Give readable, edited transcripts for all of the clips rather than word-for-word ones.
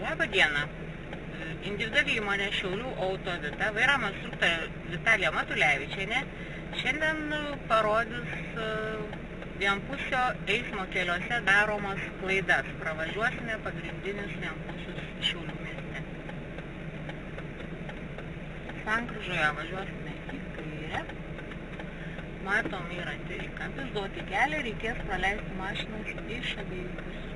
Labą dieną. Individuali įmonė Šiaulių Auto Vita, vairamo instruktorė Vitalija Matulevičienė šiandien parodys vienpusio eismo keliuose daromas klaidas. Pravažiuosime pagrindinius vienpusius Šiaulių mieste. Sankryžoje važiuosime į kairę. Matom, yra trikampis, duoti kelią, reikės praleisti mašinas iš abiejų pusių.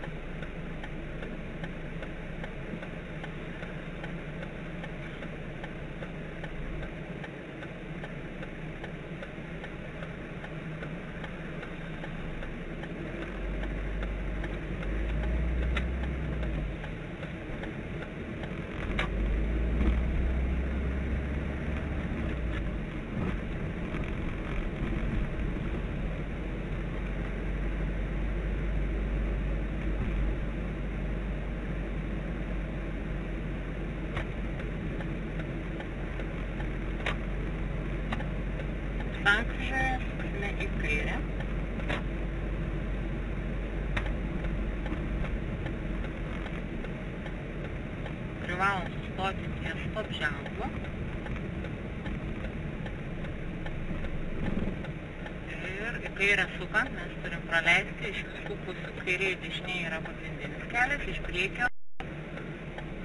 Sankryžoje suksime į kairę. Privalom sustoti ties stop ženklu. Ir į kairę sukant mes turim praleisti iš visų pusių. Kairė ir dešinė yra pagrindinis kelias, iš priekio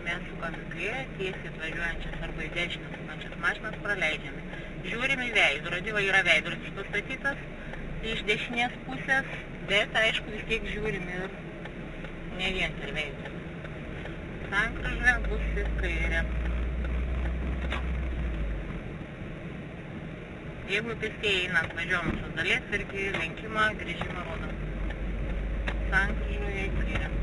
mes sukam į kairę, tiesiai atvažiuojančias arba į dešinę sukančias mašinas praleidžiame. Žiūrime į veidrodį, yra veidrodis pastatytas iš dešinės pusės, bet aišku vis tiek žiūrim ir ne vien per veidrodį. Sankryžoje bus į kairę. Jeigu pėstieji einant važiuojamosios dalies, irgi lenkimą, grįžimą rodom. Sankryžoje į kairę.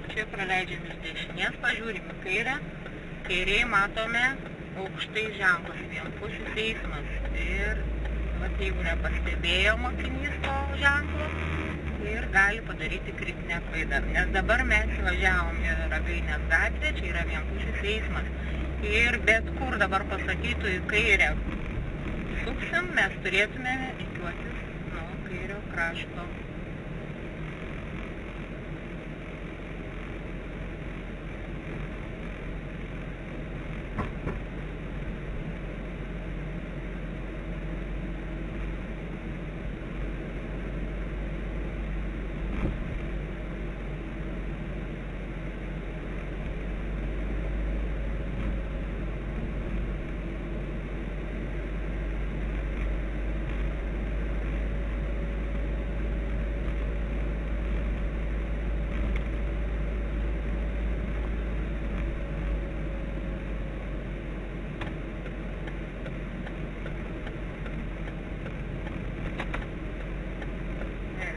Čia praleidžiam iš dešinės, pažiūrim į kairę. Kairiai matome aukštai ženklas, vienpusis eismas. Ir jeigu nepastebėjo mokinys to ženklo, ir gali padaryti kritinę klaidą. Nes dabar mes važiavom į Ragainės gatvę, čia yra vienpusis eismas. Ir bet kur dabar pasakytų į kairę suksim, mes turėtume rikiuotis nuo kairio krašto.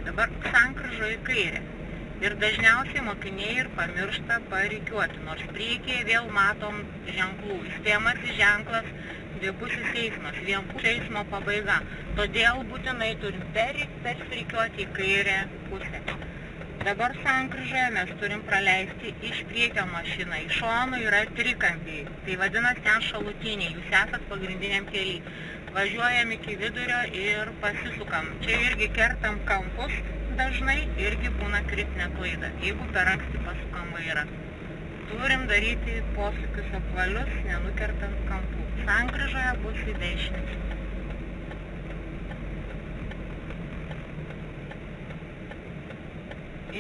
Dabar sankryžoje į kairę. Ir dažniausiai mokiniai ir pamiršta parikiuoti, nors priekyje vėl matom ženklų. Įspėjamasis ženklas dvipusis eismas, vienpusio eismo pabaiga. Todėl būtinai turim persirikiuoti į kairę pusę. Dabar sankryžoje mes turim praleisti iš priekio mašiną. Iš šonų yra trikampiai. Tai vadinasi ten šalutiniai. Jūs esat pagrindiniam keliui. Važiuojam iki vidurio ir pasisukam. Čia irgi kertam kampus, dažnai irgi būna kritinė klaida, jeigu per anksti pasukam vairą. Turim daryti posūkius apvalius, nenukertant kampų. Sankryžoje bus į dešinę.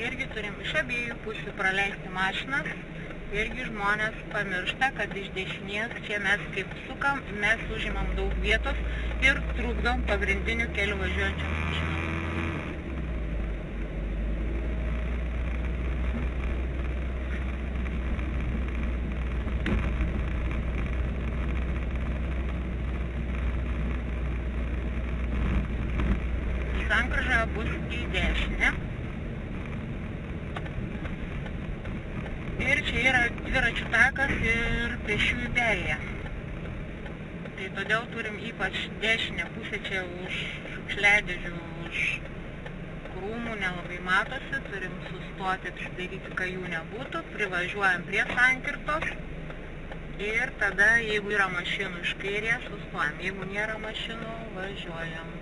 Irgi turim iš abiejų pusių praleisti mašinas. Irgi žmonės pamiršta, kad iš dešinės čia mes kaip sukam, mes užimam daug vietos ir trukdom pagrindinių kelių važiuojančių mašinų. Sankryžoje bus į dešinę. Ir čia yra dviračių takas ir pėsčiųjų perėja. Tai todėl turim ypač dešinę pusę čia už šiukšliadėžių, už krūmų nelabai matosi. Turim sustoti, apsidaryti, kad jų nebūtų. Privažiuojam prie sankirtos Ir tada, jeigu yra mašinų iš kairės, sustojam. Jeigu nėra mašinų, važiuojam.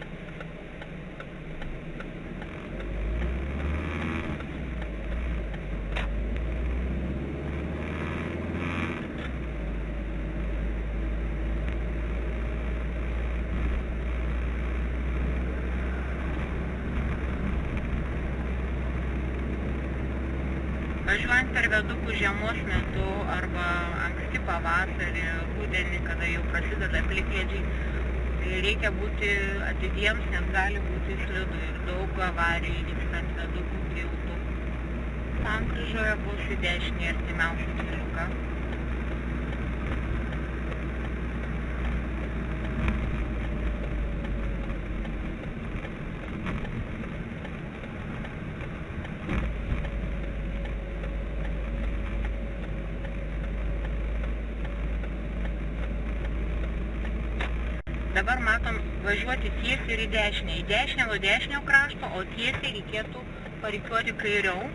Važiuojant per viadukų žiemos metu arba anksti pavasarį, rudenį, kada jau prasideda plikledžiai, reikia būti atidiems, nes gali būti slidu ir daug avarijų vyksta ant viadukų tiltų. Sankryžoje bus į dešinį artimiausią keliuką. Dabar matom važiuoti tiesiai ir į dešinę. Į dešinę nuo dešinio krašto, o tiesiai reikėtų parikiuoti kairiau,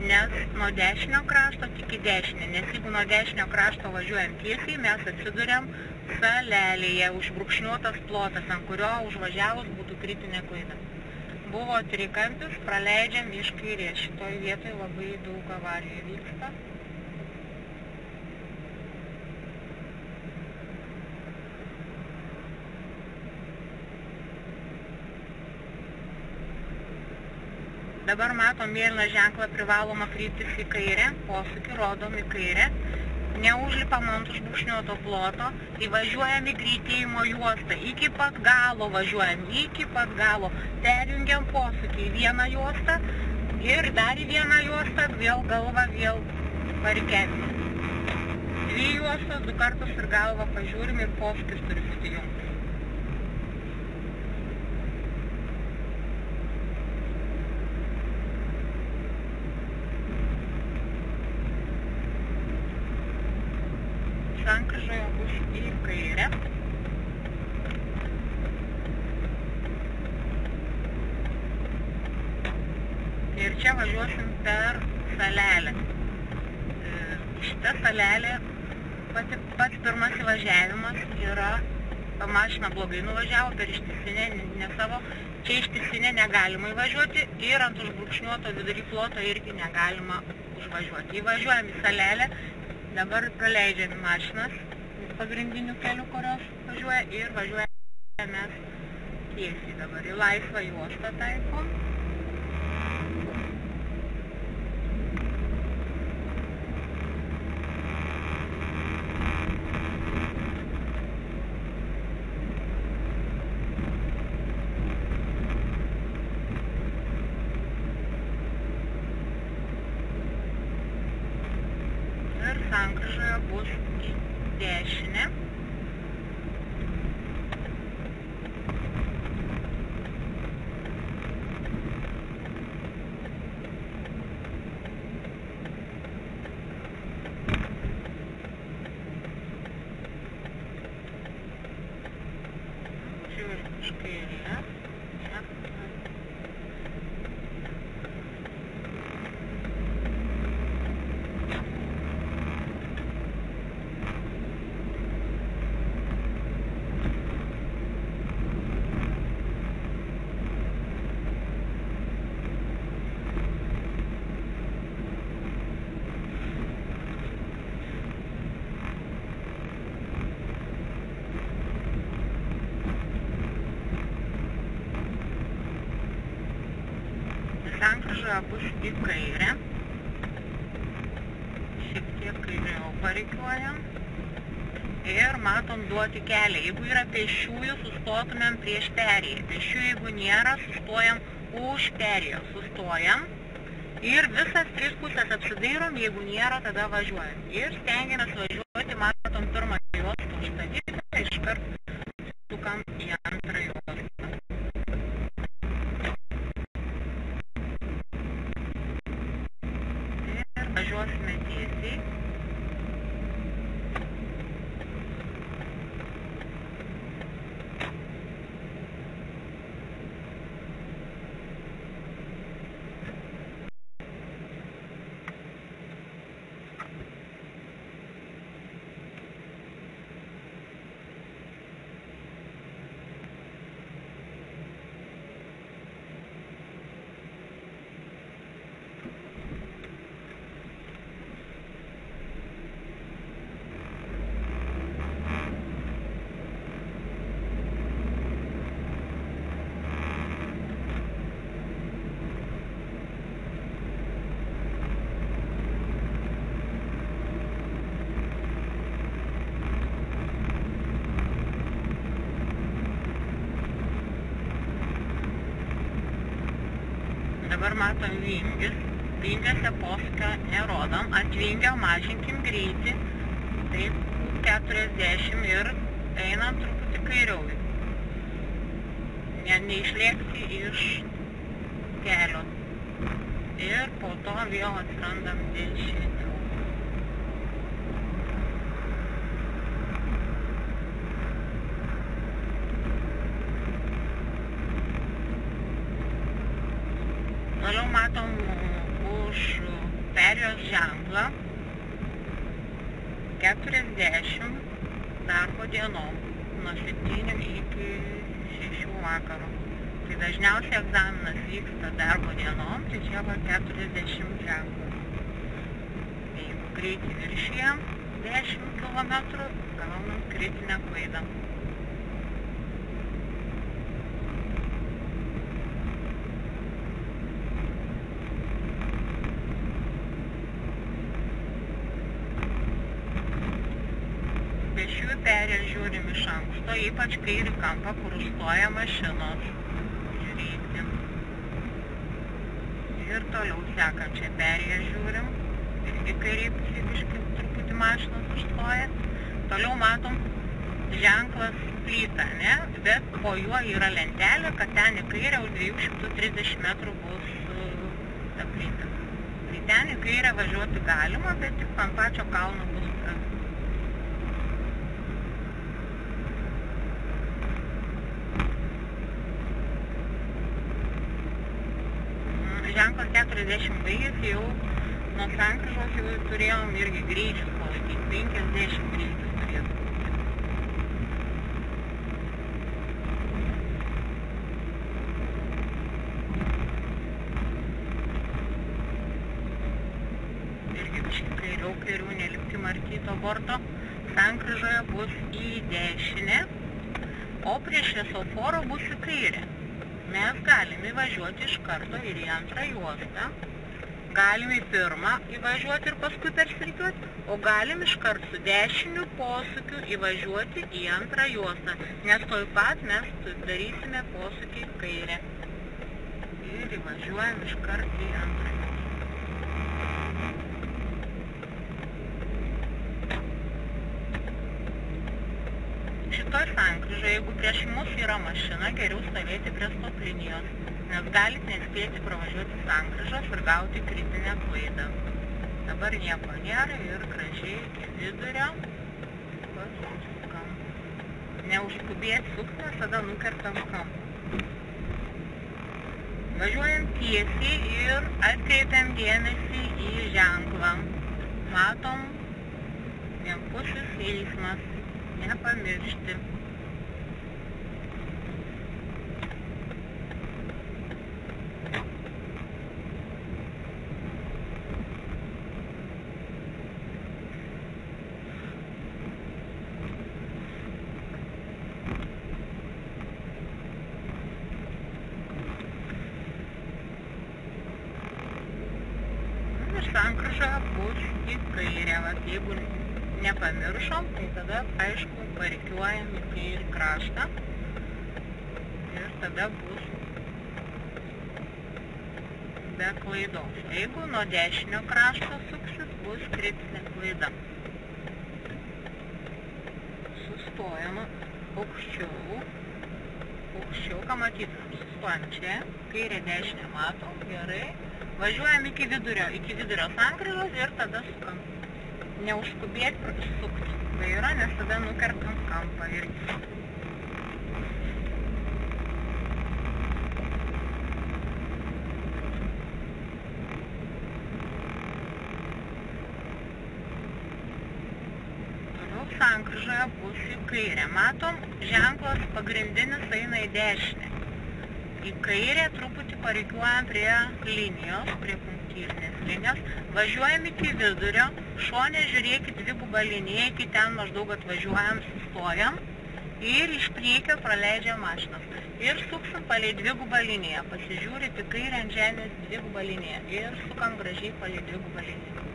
nes nuo dešinio krašto tik į dešinę. Nes jeigu nuo dešinio krašto važiuojam tiesiai, mes atsiduriam salelėje, užbrukšniuotas plotas, ant kurio užvažiavus būtų kritinė klaida. Buvo trikampis, praleidžiam iš kairės. Šitoj vietoj labai daug avarijų vyksta. Dabar matom mėlyną ženklą privaloma kryptis į kairę, posūkį rodom į kairę, neužlipam ant užbrukšniuoto ploto, įvažiuojam į greitėjimo juostą, iki pat galo važiuojam, iki pat galo, perjungiam posūkį į vieną juostą ir dar į vieną juostą, vėl galva, vėl parikiavimas. Dvi juostos, 2 kartus ir galvą pažiūrim ir posūkis turi būti jungtas. Sankryžoje bus į kairę. Ir čia važiuosim per salelę. Šita salelė, pats pirmas įvažiavimas yra, mašina blogai nuvažiavo per ištisinę, ne savo. Čia ištisinę negalima įvažiuoti ir ant užbrukšniuoto vidury ploto irgi negalima užvažiuoti. Įvažiuojam į salelę. Dabar praleidžiam mašinas pagrindinių kelių, kurios važiuoja ir važiuojame mes tiesiai dabar į laisvą juostą taikom. Sankryžoje bus į dešinę. Žiūrim iš kairės. Sankryžoje bus į kairę. Šiek tiek kairiau parikiuojam. Ir matom duoti kelią. Jeigu yra pėsčiųjų, sustotumėm prieš perėją. Pėsčiųjų, jeigu nėra, sustojam už perėjo. Sustojam. Ir visas 3 pusės apsidairom, jeigu nėra, tada važiuojam. Ir stengiamės važiuoti, matom pirmą juostą užstatytą, iškart sukam į antrą juostą. Važiuosime tiesiai. dabar matom vingis. Vingiuose posūkio nerodom, atvingio mažinkim greitį, taip 40 ir einam truputį kairiau. Neišlėkti iš kelio. Ir po to vėl atsirandam dešiniau. Toliau matom už perėjos ženklą 40 darbo dienom nuo 7 iki 6 vakaro. Tai dažniausiai egzaminas vyksta darbo dienom, tai čia va 40 ženklas. Jeigu greitį viršijam 10 km, gaunam kritinę klaidą. Pėsčiųjų perėją žiūrim iš anksto, ypač kairį kampą, kur užstoja mašinos. Žiūrėti. Ir toliau sekančią perėją žiūrim. Irgi kairiai pusė biškį truputį mašinos užstoja. Toliau matom ženklas plyta, ne? Bet po juo yra lentelė, kad ten į kairę už 230 metrų bus ta plyta. Tai ten į kairę važiuoti galima, bet tik ant pačio kalno bus ženklas 40 baigėsi, jau nuo sankryžos jau turėjom irgi greičius palaikyti, 50 greičius turėtų būti. Irgi biškį kairiau nelipti markyto borto. Sankryžoje bus į dešinę, o prie šviesoforo bus į kairę. Mes galime įvažiuoti iš karto ir į antrą juostą, galime į pirmą įvažiuoti ir paskui persirikiuoti, o galim iš karto su dešiniu posūkiu įvažiuoti į antrą juostą, nes toj pat mes darysime posūkį į kairę. Ir įvažiuojam iš karto į antrą juostą. Šitoj sankryžoje, jeigu prieš mus yra mašina, geriau stovėti prie stop linijos, nes galit nespėti pravažiuoti sankryžos ir gauti kritinę klaidą. Dabar nieko nėra ir gražiai iki vidurio pasukam. Neužskubėti sukti, nes tada nukertam kampą. Važiuojam tiesiai ir atkreipiam dėmesį į ženklą. Matom vienpusis eismas. Nepamiršti. Ir sankryža bus į kairę, jeigu nepamiršom, tai tada, aišku, parikiuojam į kairį kraštą ir tada bus be klaidos. Jeigu nuo dešinio krašto suksis, bus kritinė klaida. Sustojama aukščiau, ką matytum, sustojam čia, kairė dešinė matom, gerai, važiuojam iki vidurio sankryžos ir tada sukam. Neužskubėti sukti vairą, nes tada nukertam kampą irgi. Toliau sankryžoje bus į kairę. Matom, ženklas pagrindinis eina į dešinę. Į kairę truputį parikiuojam prie linijos, prie punktyrinės linijos. Važiuojam iki vidurio, šone žiūrėkit dvigubą liniją, iki ten maždaug atvažiuojam, sustojam ir iš priekio praleidžiam mašinas. Ir suksim palei dvigubą liniją, pasižiūrit į kairę ant žemės dvigubą liniją ir sukam gražiai palei dvigubą liniją.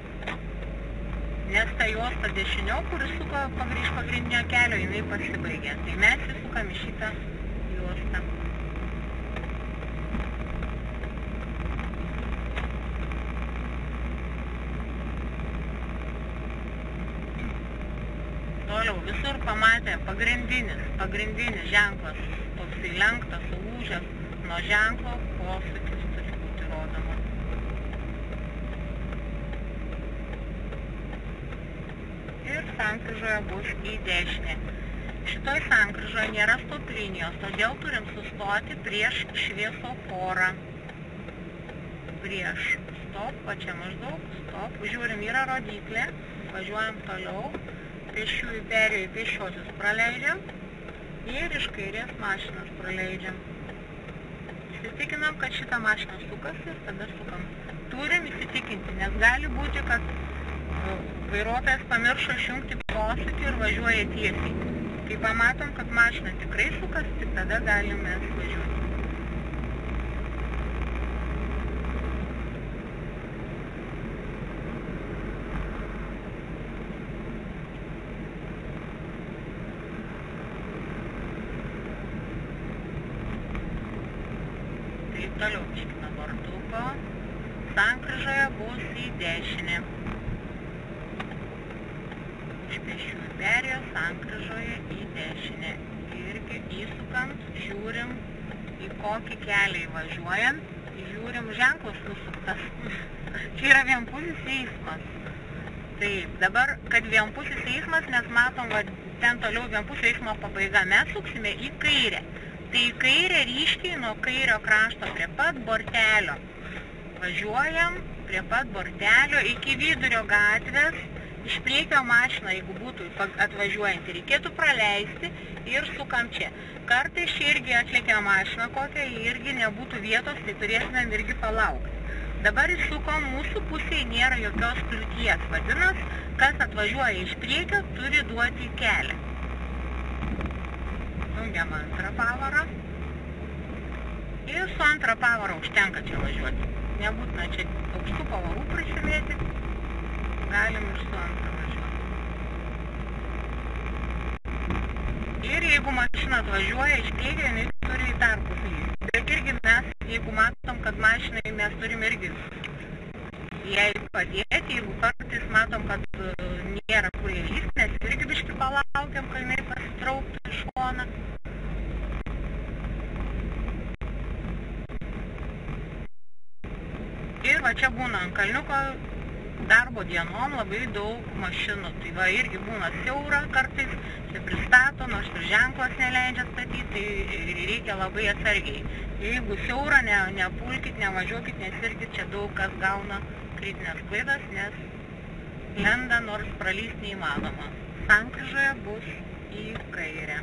Nes ta juosta dešiniau, kuris suka iš pagrindinio kelio, jinai pasibaigė. Tai mes įsukam į šitą juostą. pamatę pagrindinis ženklas, toksai lenktas, sulūžęs nuo ženklo, posūkis turi būti rodomas. Ir sankryžoje bus į dešinę. Šitoj sankryžoje nėra stop linijos, todėl turim sustoti prieš šviesoforą. Prieš stop, va čia maždaug, stop, žiūrim, yra rodyklė, važiuojam toliau, pėsčiųjų perėjoj pėsčiuosius praleidžiam ir iš kairės mašinas praleidžiam. Įsitikinam, kad šitą mašiną sukasi ir tada sukam. Turim įsitikinti, nes gali būti, kad vairuotojas pamiršo išjungti posūkį ir važiuoja tiesiai. Kai pamatom, kad mašina tikrai sukasi, tik tada galime važiuoti. Toliau iškime vartuko, sankryžoje bus į dešinę. Už pėsčiųjų perėjo sankryžoje į dešinę. Irgi įsukant, žiūrim į kokį kelią įvažiuojant, žiūrim ženklus nusuktas. Čia yra vienpusis eismas. Taip, dabar, kad vienpusis eismas, nes matom, va, ten toliau vienpusio eismo pabaiga, mes suksime į kairę. Tai į kairę ryškiai nuo kairio krašto prie pat bortelio. Važiuojam prie pat bortelio iki vidurio gatvės. Iš priekio mašiną, jeigu būtų atvažiuojantį, reikėtų praleisti ir sukam čia. Kartais čia irgi atlekia mašiną kokią, irgi nebūtų vietos, tai turėsime irgi palaukti. Dabar įsukom, mūsų pusėje nėra jokios kliūties. Vadinasi, kas atvažiuoja iš priekio, turi duoti kelią. Jungiam antrą pavarą. Ir su antrą pavarą užtenka čia važiuoti. Nebūtina čia aukštų pavarų prisimėti. Galim ir su antrą važiuoti. Ir jeigu mašina atvažiuoja iš priekio, jinai turi į tarpus lysti. Bet irgi mes, jeigu matom, kad mašinai mes turim irgi jai padėti, jeigu kartais matom, kad nėra kur jie lysti, nes irgi biškį palaukiam, kad jinai pasitrauktų iš šoną. Ir va čia būna ant kalniuko darbo dienom labai daug mašinų. Tai va irgi būna siaura kartais, čia pristato, nors ir ženklas neleidžia statyti, tai reikia labai atsargiai. Jeigu siaura, nepulkit, nevažiuokit, nes irgi čia daug kas gauna kritinės klaidas, nes lenda, nors pralyst neįmanoma. Sankryžoje bus į kairę.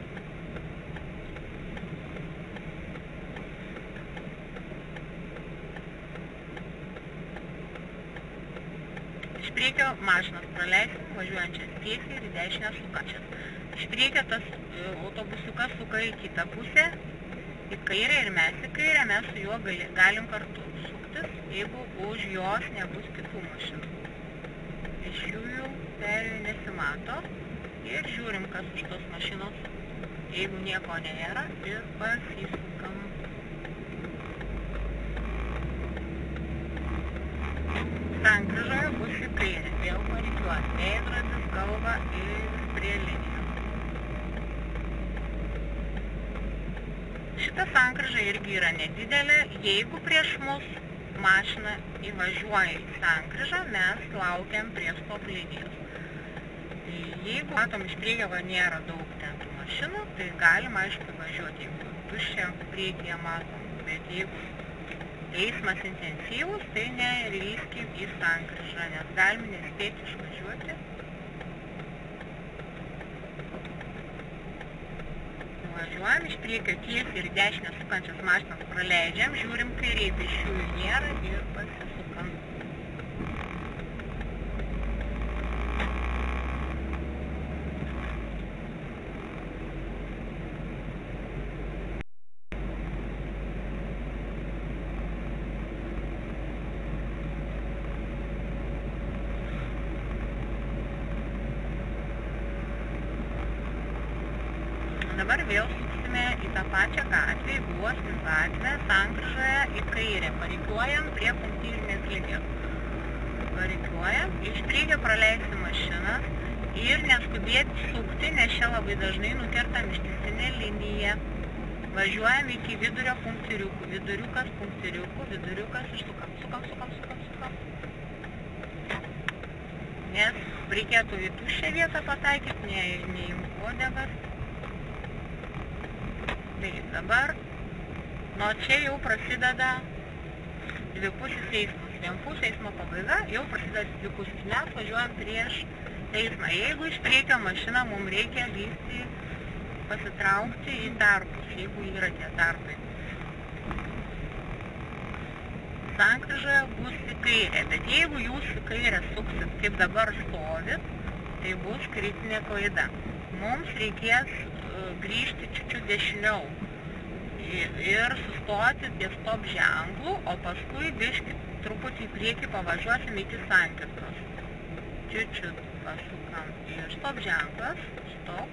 Iš priekio mašinas praleisim, važiuojančias tiesiai ir į dešinę sukačias. Iš priekio tas autobusiukas suka į kitą pusę, į kairę ir mes į kairę, mes su juo galim kartu suktis, jeigu už jos nebus kitų mašinų. Pėsčiųjų perėjų nesimato ir žiūrim, kas už tos mašinos, jeigu nieko nėra, ir pasisukam. Sankryžoje bus į kairę, vėl parikiuos, veidrodis, galva ir prie linijos. Šita sankryža irgi yra nedidelė, jeigu prieš mus mašina įvažiuoja į sankryžą, mes laukiam prie stop linijos. Jeigu matom iš priekio, nėra daug ten tų mašinų, tai galim aišku važiuoti, jeigu tuščia priekyje matom, bet jeigu eismas intensyvus, tai nelįskim į sankryžą, nes galime nespėti išvažiuoti. Važiuojam iš priekio tiesiai ir dešinę sukančias mašinas praleidžiam, žiūrim kairiai, pėsčiųjų nėra ir pasisukam. Dabar vėl suksime į tą pačią gatvę, į Guosnių gatvę, sankryžoje į kairę. Parikiuojam prie punktyrinės linijos. Parikiuojam, iš priekio praleisim mašiną ir neskubėti sukti, nes čia labai dažnai nukertam ištisinę liniją. Važiuojam iki vidurio punktyriukų, viduriukas, punktyriukų, viduriukas ir sukam. Nes reikėtų į tuščią vietą pataikyti, ne į uodegas. Tai dabar, nuo čia jau prasideda dvipusis eismas. Vienpusio eismo pabaiga, jau prasideda dvipusis. Mes važiuojam prieš eismą. Jeigu iš priekio mašina, mums reikia lysti, pasitraukti į tarpus, jeigu yra tie tarpai. Sankryžoje bus į kairę, bet jeigu jūs į kairę suksit, kaip dabar stovit, tai bus kritinė klaida. Mums reikės grįžti čiučiu dešiniau ir sustoti ties stop ženklų, o paskui biškį truputį į priekį pavažiuosim iki sankirtos. Čiučiu pasukam ir stop ženklas, stop.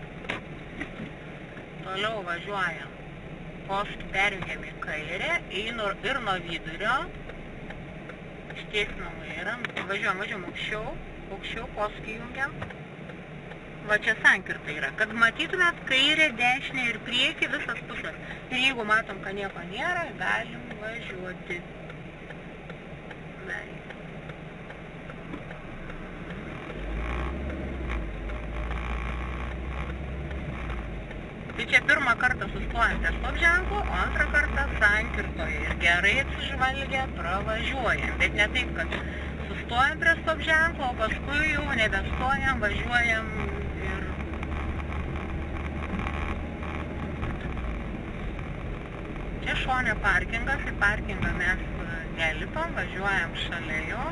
Toliau važiuojam, paskui perjungiam į kairę ir nuo vidurio ištiesinam vairą, važiuojam aukščiau, paskui jungiam. Va čia sankirta yra, kad matytumėt kairę, dešinę ir priekį visas pusės. Ir jeigu matom, kad nieko nėra, galim važiuoti. Tai čia pirmą kartą sustojam prie stop ženklo, o antrą kartą sankirtoje ir gerai atsižvalgę pravažiuojam. Bet ne taip, kad sustojam prie stop ženklo, o paskui jau nebestojam, važiuojam ir... Čia šone parkingas, į parkingą mes nelipam, važiuojam šalia jo.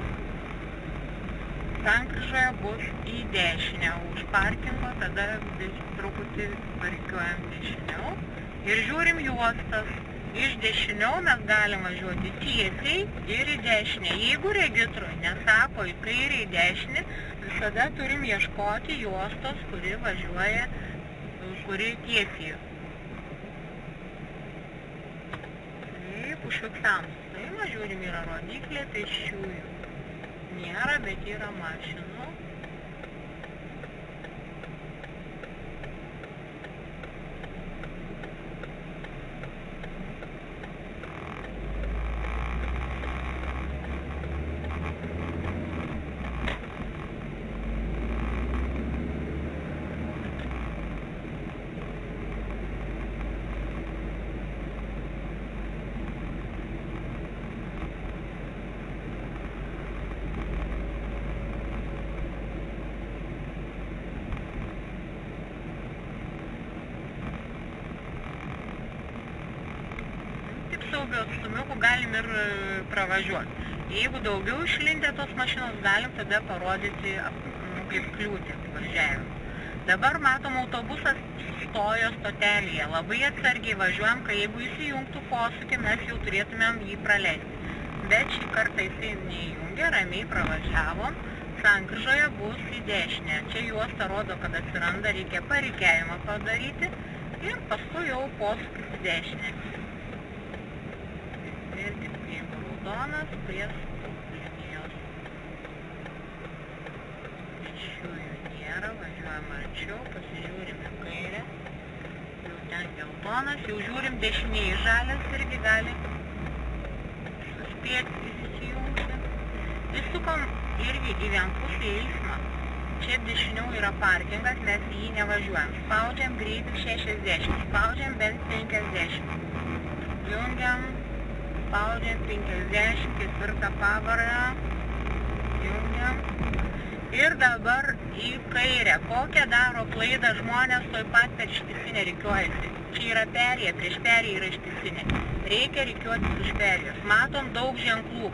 Sankryžoje bus į dešinę už parkingo, tada truputį varikiuojam dešiniau ir žiūrim juostas. Iš dešiniau mes galim važiuoti tiesiai ir į dešinę. Jeigu registrui nesako į kairę, į dešinę, visada turim ieškoti juostos, kuri važiuoja, kuri tiesiai. Taip, užfiksam sustojimą, žiūrim, yra rodiklė, pėsčiųjų nėra, bet yra mašinų. Saugiu atstumiuku galim ir pravažiuoti. Jeigu daugiau išlindę tos mašinos, galim tada parodyti kaip kliūtį važiavimą. Dabar matom, autobusas stojo stotelėje. Labai atsargiai važiuojam, kad jeigu įsijungtų posūkį, mes jau turėtumėm jį praleisti. Bet šį kartą jisai neįjungė, ramiai pravažiavom. Sankryžoje bus į dešinę. Čia juosta rodo, kad atsiranda, reikia parikiavimą padaryti ir paskui jau posūkis į dešinę. Ir tik jeigu raudonas prie linijos. Pėsčiųjų nėra, važiuojam arčiau, pasižiūrim į kairę. Jau ten geltonas, jau žiūrim dešiniai žalias irgi gali suspėti įsijungti. Įsukom irgi į vienpusį eismą. Čia dešiniau yra parkingas, mes į jį nevažiuojam. Spaudžiam greitį 60, spaudžiam bent 50. Jungiam. Spaudžiam 50, ketvirtą pavarą, jungiam. Ir dabar į kairę. Kokią daro klaidą žmonės toj pat per ištisinę rikiuojasi. Čia yra perėja, prieš perėją yra ištisinė. Reikia rikiuotis už perėjos. Matom daug ženklų.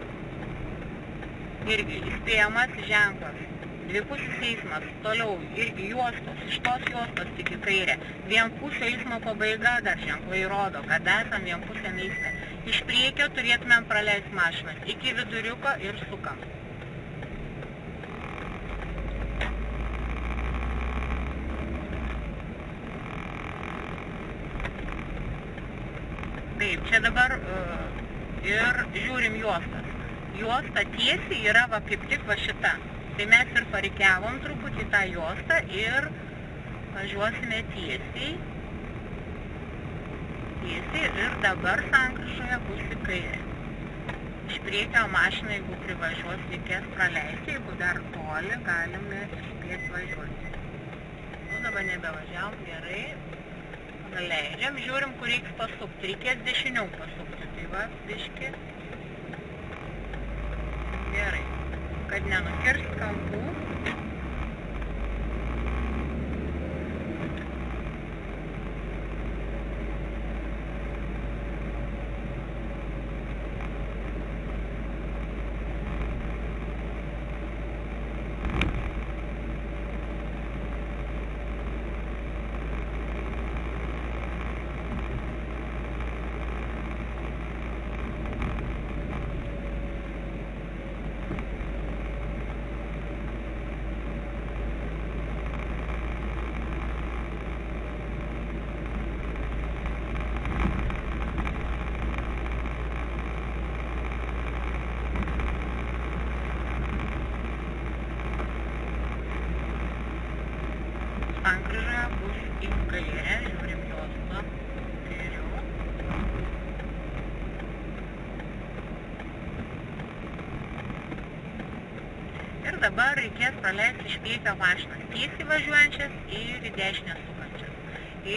Irgi įspėjamas ženklas. Dvipusis eismas. Toliau irgi juostos. Iš tos juostos tik į kairę. Vienpusio eismo pabaiga dar ženklai rodo, kad esam vienpusiam eisme. Iš priekio turėtumėm praleisti mašinas iki viduriuko ir sukam. Taip, čia dabar ir žiūrim juostas. Juosta tiesiai yra va kaip tik va šita. Tai mes ir parikiavom truputį tą juostą ir važiuosime tiesiai ir dabar sankryžoje bus į kairę. Iš priekio mašiną, jeigu privažiuos, reikės praleisti, jeigu dar toli, galime spėti važiuoti. Nu, dabar nebevažiavom, gerai. Leidžiam, žiūrim, kur reiks pasukti. Reikės dešiniau pasukti, tai va, biški. Gerai. Kad nenukirst kampų. Sankryžoje bus į kairę, žiūrim juostą kairiau. Ir dabar reikės praleisti iš priekio mašinas tiesiai važiuojančias ir į dešinę sukančias.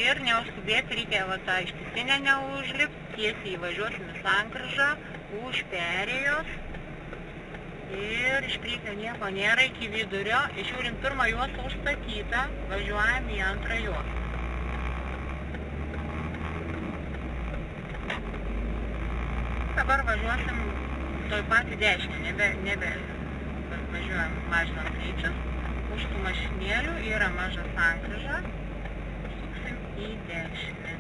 Ir neužskubėti reikia va tą ištisinę neužlipti, tiesiai įvažiuosim į sankryžą, už perėjos. Ir iš priekio nieko nėra iki vidurio. Žiūrim pirmą juostą užstatytą, važiuojam į antrą juostą. Dabar važiuosim toj patį dešinę, nebe važiuojam mažinant greičius. Už tų mašinėlių yra maža sankryža, suksim į dešinę.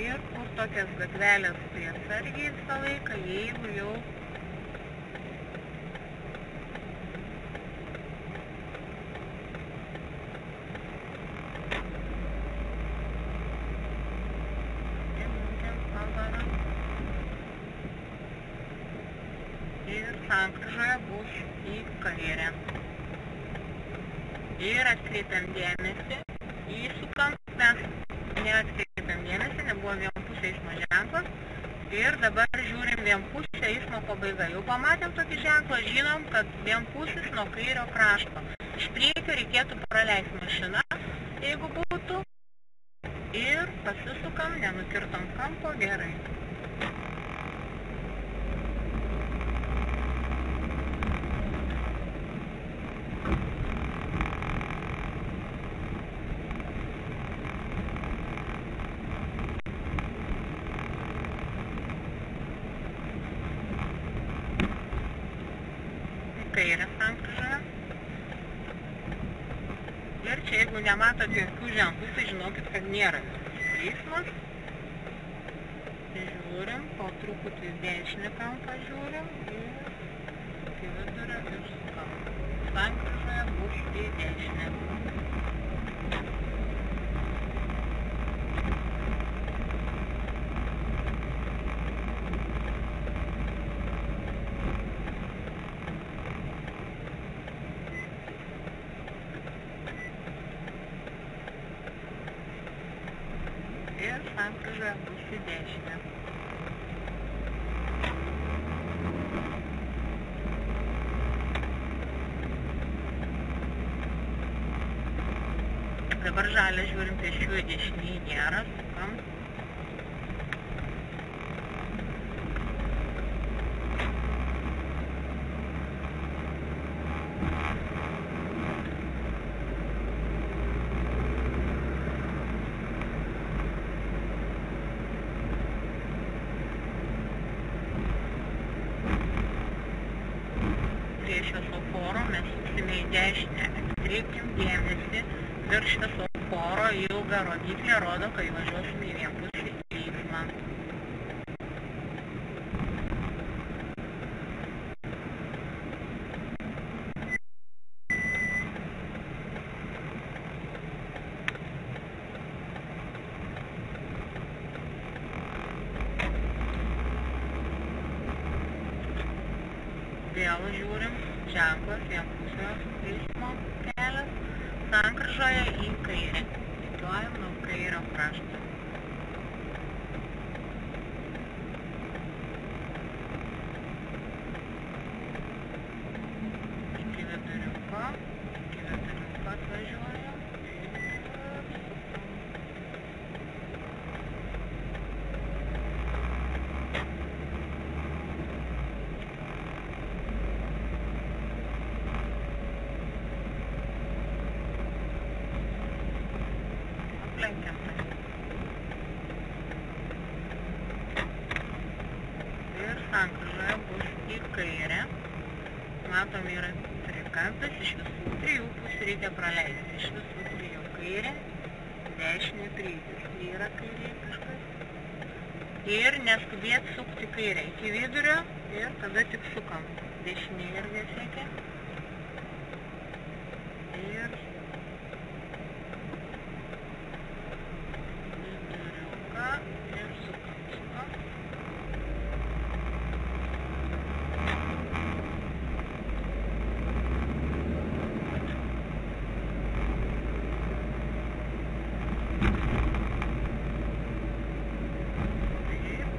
Ir kur tokias gatvelės, tai atsargiai visą laiką, jeigu jau ir sankryžoje bus į kairę. Ir atkreipiam dėmesį, įsukant mes neatkreipiam dėmesį, nebuvo vienpusė eismo ženklas. Ir dabar žiūrim vienpusė eismo pabaiga. Jau pamatėm tokį ženklą, žinom, kad vienpusis nuo kairio krašto. Iš priekio reikėtų praleisti mašiną, jeigu būtų. Ir pasisukam, nenukirtom kampo, gerai. Kairę sankryžoje. Ir čia, jeigu nematot jokių ženklų, tai žinokit, kad nėra eismas. Žiūrim, po truputį dešinį kampą žiūrim ir iki vidurio ir sukam. Sankryžoje bus į dešinę. Ir sankryžoje bus į dešinę. Dabar žalia žiūrim pėsčiųjų dešiniai nėra, sukam. Prie šviesoforo mes suksime į dešinę. Atkreipkim dėmesį, virš šviesoforo ilga rodyklė rodo, kai važiuosime į vienpusį eismą. Vėl žiūrim. ženklas, vienpusio eismo kelias, sankryžoje į kairę. Rikiuojam nuo kairio krašto. Iki viduriuko atvažiuojam. Aplenkiam. Ir sankryžoje bus į kairę. Matom, yra trikampis, iš visų trijų pusių reikia praleisti. Iš visų trijų kairė, dešinė priekis. Yra kairė kažkas. Ir neskubėt sukti kairę iki vidurio ir tada tik sukam. Dešinė irgi siekia. Ir viduriuką ir sukam.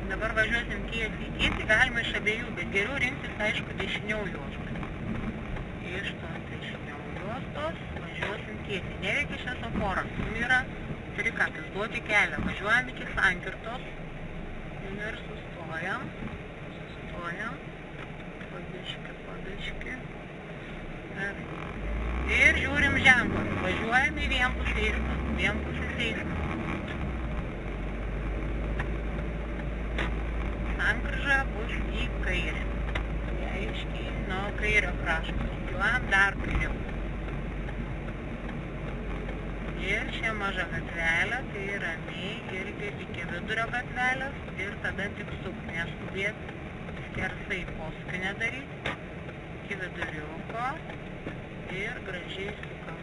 Dabar važiuosim tiesiai. Tiesiai galima iš abiejų, bet geriau rinktis, aišku, dešiniau juostos. Iš tos dešiniau juostos važiuosim tiesiai. Neveikia šviesoforas. Yra trikampis, duoti kelią. Važiuojam iki sankirtos. Ir sustojam. Padaški. Ir žiūrim ženklus. Važiuojam į vienpusį eismą. Vienpusis eismas. Sankryža bus į kairę. Aiškiai nuo kairio krašto. Rikiuojam dar kairiau. Ir šią mažą gatvelę, tai ramiai irgi iki vidurio gatvelės ir tada tik suk, neskubėt skersai posūkį nedaryt. Iki viduriuko ir gražiai sukam.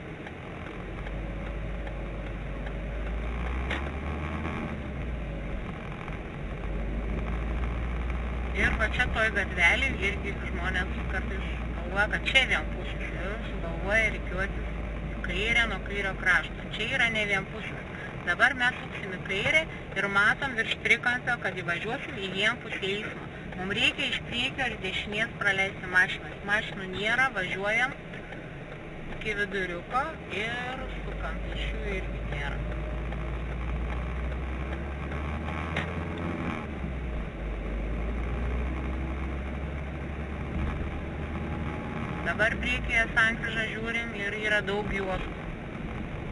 Ir va čia toj gatvelį irgi žmonės kartais galvoja, kad čia vienpusis ir sugalvoja rikiuotis į kairę nuo kairio krašto. Čia yra ne vienpusis. Dabar mes suksim į kairę ir matom virš trikampio, kad įvažiuosim į vienpusį eismą. Mums reikia iš priekio ir dešinės praleisti mašinas. Mašinų nėra, važiuojam iki viduriuko ir sukam. Šių irgi nėra. Dabar priekyje sankryžą žiūrim ir yra daug juostų.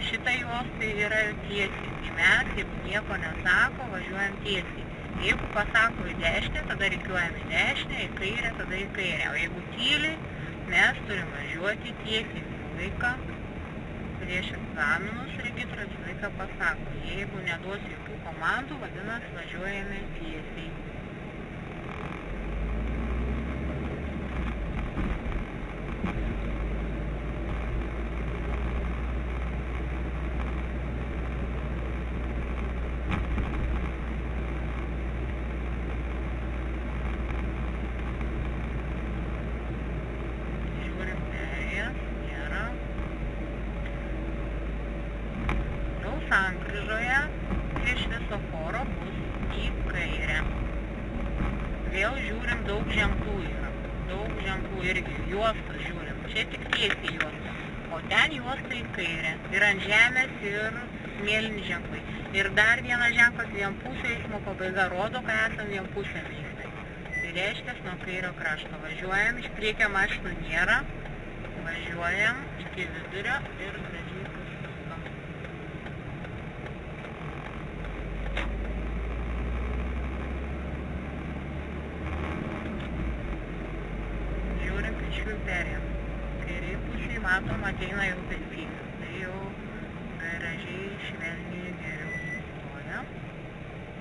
Šita juosta yra tiesiai. Tai mes, jeigu nieko nesako, važiuojam tiesiai. Jeigu pasako į dešinę, tada rikiuojam į dešinę, į kairę, tada į kairę. O jeigu tyliai, mes turim važiuoti tiesiai visą laiką. Prieš egzaminus registras visą laiką pasako. Jeigu neduos jokių komandų, vadinasi, važiuojame tiesiai. Sankryžoje prie šviesoforo bus į kairę. Vėl žiūrim, daug ženklų yra. Daug ženklų irgi. Juostas žiūrim. Čia tik tiesiai juosta. O ten juosta į kairę. Ir ant žemės ir mėlyni ženklai. Ir dar vienas ženklas vienpusio eismo pabaiga rodo, kad esam vienpusiam eisme. Tai reiškia, nuo kairio krašto važiuojam, iš priekio mašinų nėra. Važiuojam iki vidurio ir gražiai pasisukam. Žiūrim pėsčiųjų perėjom. Kairiai pusėj matom, ateina jau pėstysis. Tai jau gražiai švelniai geriau sustojam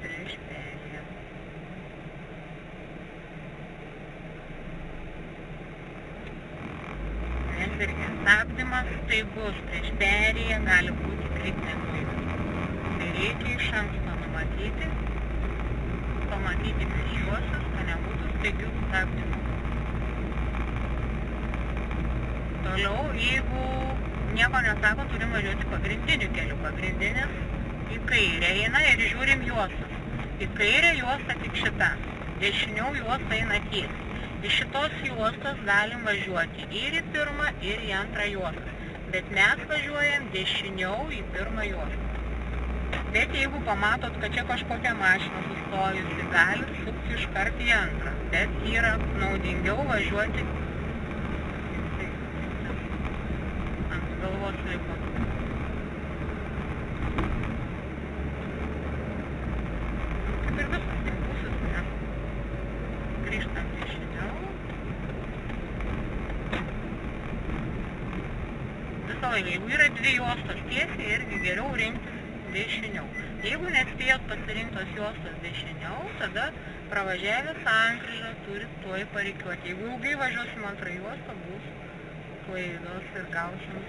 prieš perėją. Nes irgi stabdymas tai bus prieš perėją, gali būti kritinė klaida. Tai reikia iš anksto numatyti, pamatyti pėsčiuosius, kad nebūtų staigių stabdymų. Toliau, jeigu nieko nesako, turim važiuoti pagrindiniu keliu. Pagrindinis į kairę eina ir žiūrim juostas. Į kairę juosta tik šita. Dešiniau juosta eina tiesiai. Iš šitos juostos galim važiuoti ir į pirmą, ir į antrą juostą. Bet mes važiuojam dešiniau į pirmą juostą. Bet jeigu pamatot, kad čia kažkokia mašina sustojusi, galit sukti iškart į antrą. Bet yra naudingiau važiuoti ant galvos liko. Kaip ir viskas tinkusis, nes grįžtam dešiniau. Visą laiką, jeigu yra dvi juostos tiesiai, irgi geriau rinktis dešiniau. Jeigu nespėjot pasirinktos juostos dešiniau, tada pravažiavę sankryžą turit tuoj parikiuoti. Jeigu ilgai važiuosim antrą juostą, bus klaidos ir gausim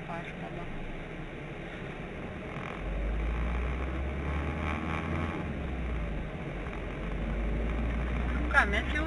pastabą. Ką, mes jau